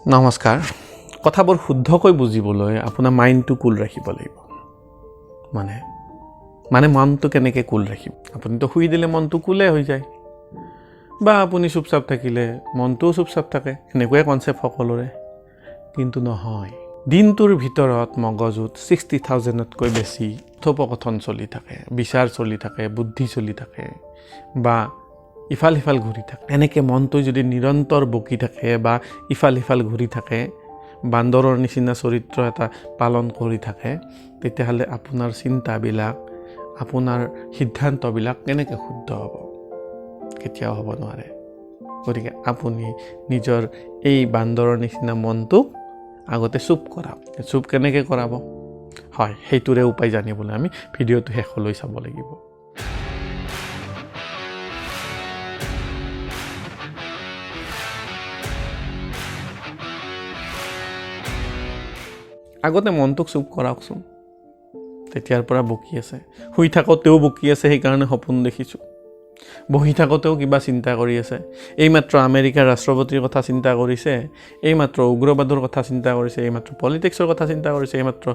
নমস্কাৰ কথাবোৰ শুদ্ধকৈ বুজিবলৈ আপোনাৰ মাইণ্ডটো কুল ৰাখিব লাগিব মানে মনটো কেনেকৈ কুল ৰাখিব আপুনিতো শুই দিলে মনটো কুলে হৈ যায় বা আপুনি চুপচাপ থাকিলে মনটোও চুপচাপ থাকে এনেকুৱাই কনসেপ্ট সকলোৰে কিন্তু নহয় দিনটোৰ ভিতৰত মগজুত 60,000তকৈ বেছি কথোপকথন চলি থাকে বিচাৰ চলি থাকে বুদ্ধি চলি থাকে বা ইফাল সিফাল ঘূৰি থাকে এনেকৈ মনটো যদি নিৰন্তৰ বকি থাকে বা ইফাল সিফাল ঘূৰি থাকে বান্দৰৰ নিচিনা চৰিত্ৰ এটা পালন কৰি থাকে তেতিয়াহ'লে আপোনাৰ চিন্তাবিলাক আপোনাৰ সিদ্ধান্তবিলাক কেনেকৈ শুদ্ধ হ'ব কেতিয়াও হ'ব নোৱাৰে গতিকে আপুনি নিজৰ এই বান্দৰৰ নিচিনা মনটোক আগতে চুপ কৰাওক চুপ কেনেকৈ কৰাব হয় সেইটোৰে উপায় জানিবলৈ আমি ভিডিঅ'টো শেষলৈ চাব লাগিব আগতে মনটোক চুপ কৰাওকচোন তেতিয়াৰ পৰা বকি আছে শুই থাকোঁতেও বকি আছে সেইকাৰণে সপোন দেখিছোঁ বহি থাকোঁতেও কিবা চিন্তা কৰি আছে এইমাত্ৰ আমেৰিকাৰ ৰাষ্ট্ৰপতিৰ কথা চিন্তা কৰিছে এইমাত্ৰ উগ্ৰবাদৰ কথা চিন্তা কৰিছে এইমাত্ৰ পলিটিক্সৰ কথা চিন্তা কৰিছে এইমাত্ৰ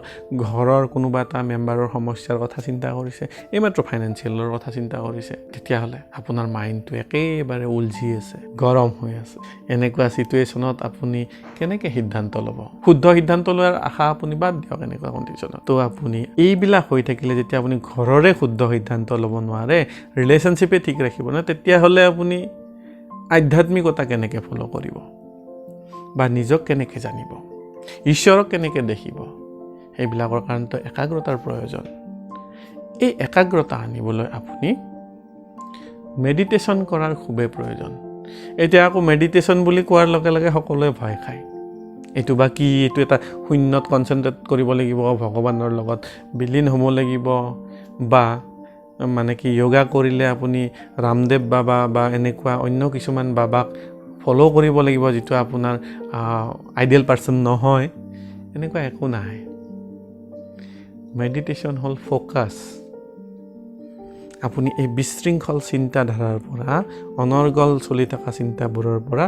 ঘৰৰ কোনোবা এটা মেম্বাৰৰ সমস্যাৰ কথা চিন্তা কৰিছে এইমাত্ৰ ফাইনেন্সিয়েলৰ কথা চিন্তা কৰিছে তেতিয়াহ'লে আপোনাৰ মাইণ্ডটো একেবাৰে উলঝি আছে গৰম হৈ আছে এনেকুৱা চিটুৱেশ্যনত আপুনি কেনেকৈ সিদ্ধান্ত ল'ব শুদ্ধ সিদ্ধান্ত লোৱাৰ আশা আপুনি বাদ দিয়ক এনেকুৱা কণ্ডিশ্যনত তো আপুনি এইবিলাক হৈ থাকিলে যেতিয়া আপুনি ঘৰৰে শুদ্ধ সিদ্ধান্ত ল'ব নোৱাৰে ৰিলেশ্যনশ্বিপে ঠিক ৰাখিব না তেতিয়াহ'লে আপুনি আধ্যাত্মিকতা কেনেকৈ ফ'ল' কৰিব বা নিজক কেনেকৈ জানিব ঈশ্বৰক কেনেকৈ দেখিব সেইবিলাকৰ কাৰণেতো একাগ্ৰতাৰ প্ৰয়োজন এই একাগ্ৰতা আনিবলৈ আপুনি মেডিটেশ্যন কৰাৰ খুবেই প্ৰয়োজন এতিয়া আকৌ মেডিটেশ্যন বুলি কোৱাৰ লগে লগে সকলোৱে ভয় খায় এইটো বা কি এইটো এটা শূন্যত কনচেনট্ৰেট কৰিব লাগিব ভগৱানৰ লগত বিলীন হ'ব লাগিব বা মানে কি যোগা কৰিলে আপুনি ৰামদেৱ বাবা বা এনেকুৱা অন্য কিছুমান বাবাক ফ'ল' কৰিব লাগিব যিটো আপোনাৰ আইডিয়েল পাৰ্চন নহয় এনেকুৱা একো নাই মেডিটেশ্যন হ'ল ফ'কাছ আপুনি এই বিশৃংখল চিন্তাধাৰাৰ পৰা অনৰ্গল চলি থকা চিন্তাবোৰৰ পৰা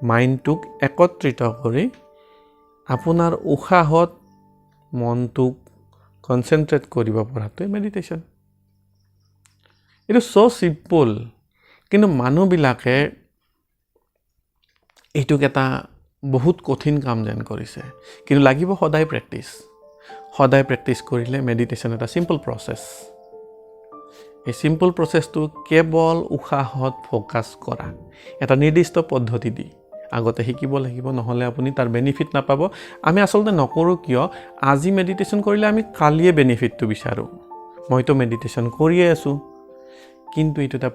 মাইণ্ডটোক একত্ৰিত কৰি আপোনাৰ উশাহত মনটোক কনচেনট্ৰেট কৰিব পৰাটোৱে মেডিটেশ্যন এইটো চিম্পল কিন্তু মানুহবিলাকে এইটোক এটা বহুত কঠিন কাম যেন কৰিছে কিন্তু লাগিব সদায় প্ৰেক্টিছ কৰিলে মেডিটেশ্যন এটা চিম্পল প্ৰচেছ এই চিম্পল প্ৰচেছটো কেৱল উশাহত ফ'কাছ কৰা এটা নিৰ্দিষ্ট পদ্ধতি দি আগতে শিকিব লাগিব নহ'লে আপুনি তাৰ বেনিফিট নাপাব আমি আচলতে নকৰোঁ কিয় আজি মেডিটেশ্যন কৰিলে আমি কালিয়ে বেনিফিটটো বিচাৰোঁ মইতো মেডিটেশ্যন কৰিয়ে আছোঁ কিন্তু এইটো এটা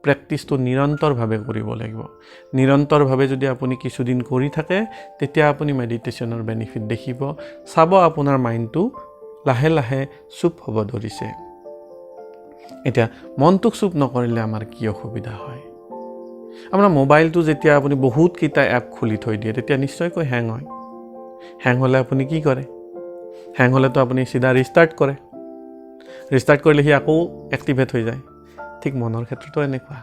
প্ৰেক্টিছটো নিৰন্তৰভাৱে কৰিব লাগিব নিৰন্তৰভাৱে যদি আপুনি কিছুদিন কৰি থাকে তেতিয়া আপুনি মেডিটেশ্যনৰ বেনিফিট দেখিব চাব আপোনাৰ মাইণ্ডটো লাহে লাহে চুপ হ'ব ধৰিছে এতিয়া মনটোক চুপ নকৰিলে আমাৰ কি অসুবিধা হয় আপোনাৰ মোবাইলটো যেতিয়া আপুনি বহুতকেইটা এপ খুলি থৈ দিয়ে তেতিয়া নিশ্চয়কৈ হেং হয় হেং হ'লে আপুনি কি কৰে হেং হ'লেতো আপুনি চিধা ৰিষ্টাৰ্ট কৰিলে সি আকৌ এক্টিভেট হৈ যায় ঠিক মনৰ ক্ষেত্ৰতো এনেকুৱা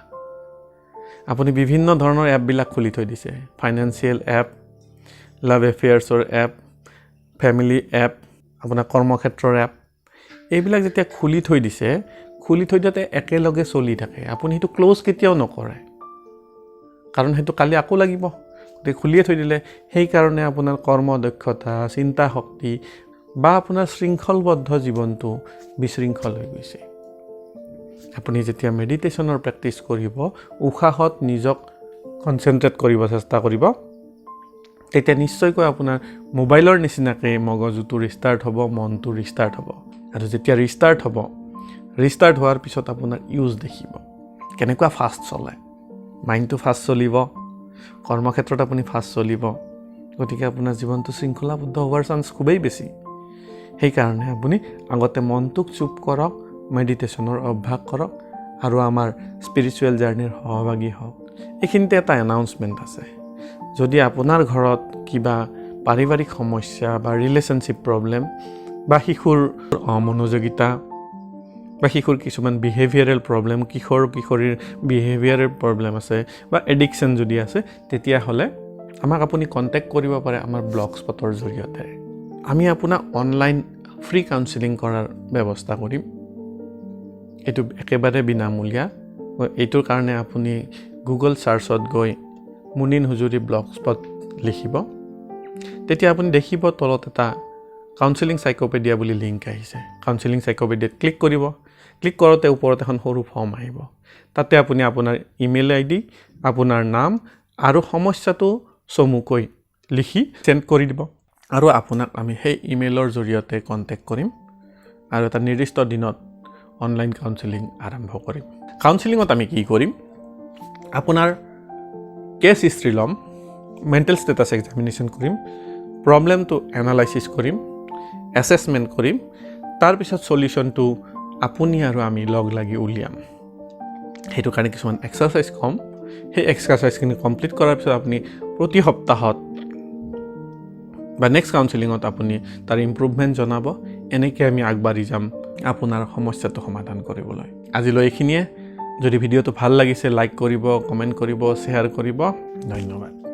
আপুনি বিভিন্ন ধৰণৰ এপবিলাক খুলি থৈ দিছে ফাইনেন্সিয়েল এপ লাভ এফেয়াৰ্ছৰ এপ ফেমিলি এপ আপোনাৰ কৰ্মক্ষেত্ৰৰ এপ এইবিলাক যেতিয়া খুলি থৈ দিয়াতে একেলগে চলি থাকে আপুনি সেইটো ক্ল'জ কেতিয়াও নকৰে কাৰণ সেইটো কালি আকৌ লাগিব গতিকে খুলিয়ে থৈ দিলে সেইকাৰণে আপোনাৰ কৰ্মদক্ষতা চিন্তা শক্তি বা আপোনাৰ শৃংখলবদ্ধ জীৱনটো বিশৃংখল হৈ গৈছে আপুনি যেতিয়া মেডিটেশ্যনৰ প্ৰেক্টিছ কৰিব উশাহত নিজক কনচেনট্ৰেট কৰিব চেষ্টা কৰিব তেতিয়া নিশ্চয়কৈ আপোনাৰ মোবাইলৰ নিচিনাকৈ মগজুটো ৰিষ্টাৰ্ট হ'ব মনটো ৰিষ্টাৰ্ট হ'ব আৰু যেতিয়া ৰিষ্টাৰ্ট হোৱাৰ পিছত আপোনাৰ ইউজ দেখিব কেনেকুৱা ফাষ্ট চলে মাইণ্ডটো ফাষ্ট চলিব কৰ্মক্ষেত্ৰত আপুনি ফাষ্ট চলিব গতিকে আপোনাৰ জীৱনটো শৃংখলাবদ্ধ হোৱাৰ চান্স খুবেই বেছি সেইকাৰণে আপুনি আগতে মনটোক চুপ কৰক মেডিটেশ্যনৰ অভ্যাস কৰক আৰু আমাৰ স্পিৰিচুৱেল জাৰ্ণিৰ সহভাগী হওক এইখিনিতে এটা এনাউন্সমেণ্ট আছে যদি আপোনাৰ ঘৰত কিবা পাৰিবাৰিক সমস্যা বা ৰিলেশ্যনশ্বিপ প্ৰব্লেম বা শিশুৰ অমনোযোগিতা বা শিশুৰ কিছুমান বিহেভিয়াৰেল প্ৰব্লেম কিশোৰীৰ বিহেভিয়াৰেল প্ৰব্লেম আছে বা এডিকশ্যন যদি আছে তেতিয়াহ'লে আমাক আপুনি কণ্টেক্ট কৰিব পাৰে আমাৰ ব্লগস্পটৰ জৰিয়তে। আমি আপোনাক অনলাইন ফ্ৰী কাউন্সেলিং কৰাৰ ব্যৱস্থা কৰিম। এইটো একেবাৰে বিনামূলীয়া। এইটোৰ কাৰণে আপুনি গুগল চাৰ্চত গৈ মুনিন হুজুৰি ব্লগস্পট লিখিব। তেতিয়া আপুনি দেখিব তলত এটা কাউন্সেলিং সাইকোপেডিয়া বুলি লিংক আহিছে। কাউন্সেলিং সাইকোপেডিয়াত ক্লিক কৰিব। ক্লিক কৰোঁতে ওপৰত এখন সৰু ফৰ্ম আহিব। তাতে আপুনি আপোনাৰ ইমেইল আইডি, আপোনাৰ নাম আৰু সমস্যাটো চমুকৈ লিখি সেন্ড কৰি দিব আৰু আপোনাক আমি সেই ইমেইলৰ জৰিয়তে কণ্টেক্ট কৰিম আৰু এটা নিৰ্দিষ্ট দিনত অনলাইন কাউন্সেলিং আৰম্ভ কৰিম। কাউন্সেলিঙত আমি কি কৰিম? আপোনাৰ কেছ হিষ্ট্ৰী ল'ম, মেণ্টেল ষ্টেটাছ এক্সামিনেশ্যন কৰিম, প্ৰব্লেমটো এনালাইচিছ কৰিম, এছেছমেণ্ট কৰিম, তাৰপিছত সলিউশ্যনটো আপুনি আৰু আমি লগ লাগি উলিয়াম। সেইটো কাৰণে কিছুমান এক্সাৰচাইজ ক'ম। সেই এক্সাৰচাইজখিনি কমপ্লিট কৰাৰ পিছত আপুনি প্ৰতি সপ্তাহত বা নেক্সট কাউন্সেলিঙত আপুনি তাৰ ইম্প্ৰুভমেণ্ট জনাব। এনেকৈ আমি আগবাঢ়ি যাম আপোনাৰ সমস্যাটো সমাধান কৰিবলৈ। আজিলৈ এইখিনিয়ে। যদি ভিডিঅ'টো ভাল লাগিছে লাইক কৰিব, কমেণ্ট কৰিব, শ্বেয়াৰ কৰিব। ধন্যবাদ।